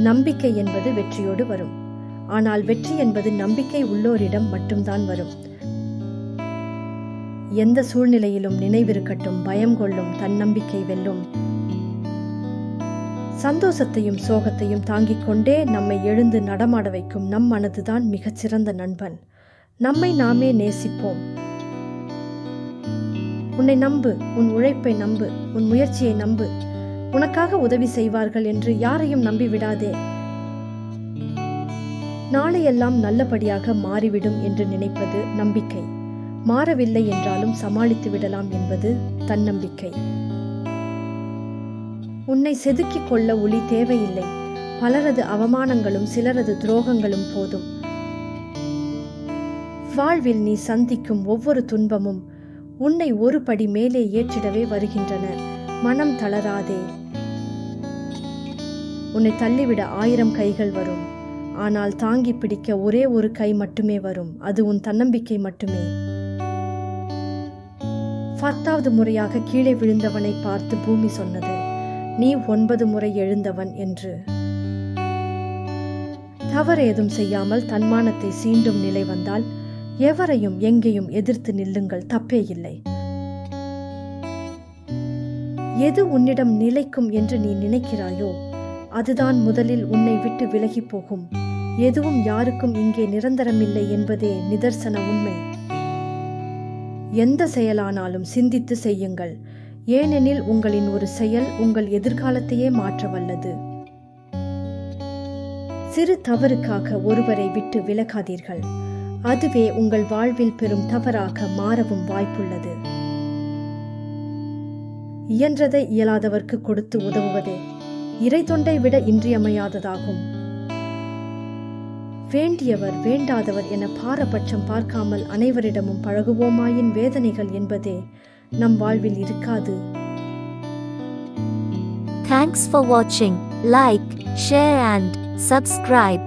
நம்பிக்கை என்பது வெற்றியோடு வரும். ஆனால் வெற்றி என்பது நம்பிக்கை உள்ளோரிடம் மட்டும்தான் வரும். எந்த சூழ்நிலையிலும் நினைவிருக்கட்டும், பயம் கொள்ளும், தன்னம்பிக்கை வெல்லும். சந்தோஷத்தையும் சோகத்தையும் தாங்கிக் கொண்டே நம்மை எழுந்து நடமாட வைக்கும் நம் மனதுதான் மிகச்சிறந்த நண்பன். நம்மை நாமே நேசிப்போம். உன்னை நம்பு, உன் உழைப்பை நம்பு, உன் முயற்சியை நம்பு. உனக்காக உதவி செய்வார்கள் என்று யாரையும் நம்பிவிடாதே. நாளையெல்லாம் நல்லபடியாக மாறிவிடும் என்று நினைப்பது நம்பிக்கை. மாறவில்லை என்றாலும் சமாளித்து விடலாம் என்பது தன்னம்பிக்கை. உன்னை செதுக்கிக் கொள்ள ஒளி தேவையில்லை. பலரது அவமானங்களும் சிலரது துரோகங்களும் போதும். வாழ்வில் நீ சந்திக்கும் ஒவ்வொரு துன்பமும் உன்னை ஒரு படி மேலே ஏற்றிடவே வருகின்றன. மனம் தளராதே. உன்னை தள்ளிவிட 1000 கைகள் வரும். ஆனால் தாங்கி பிடிக்க ஒரே ஒரு கை மட்டுமே வரும். அது உன் தன்னம்பிக்கை மட்டுமே. 10வது முறையாக கீழே விழுந்தவனை பார்த்து பூமி சொன்னது, நீ 9 முறை எழுந்தவன் என்று. தவறேதும் செய்யாமல் தன்மானத்தை சீண்டும் நிலை வந்தால் எவரையும் எங்கேயும் எதிர்த்து நில்லுங்கள், தப்பே இல்லை. எது உன்னிடம் நிலைக்கும் என்று நீ நினைக்கிறாயோ அதுதான் முதலில் உன்னை விட்டு விலகி போகும். எதுவும் யாருக்கும் இங்கே நிரந்தரமில்லை என்பதே நிதர்சன உண்மை. எந்த செயலானாலும் சிந்தித்து செய்யுங்கள். ஏனெனில் உங்களின் ஒரு செயல் உங்கள் எதிர்காலத்தையே மாற்ற வல்லது. சிறு தவறுக்காக ஒருவரை விட்டு விலகாதீர்கள். அதுவே உங்கள் வாழ்வில் பெரும் தவறாக மாறவும் வாய்ப்புள்ளது. இயன்றதை இயலாதவர்க்கு கொடுத்து உதவுவதே இறை தொண்டை விட இன்றியமையாததாகும். வேண்டியவர் வேண்டாதவர் என பாரபட்சம் பார்க்காமல் அனைவரிடமும் பழகுவோமாயின் வேதனைகள் என்பதே நம் வாழ்வில் இருக்காது. Thanks for watching. Like, share and subscribe.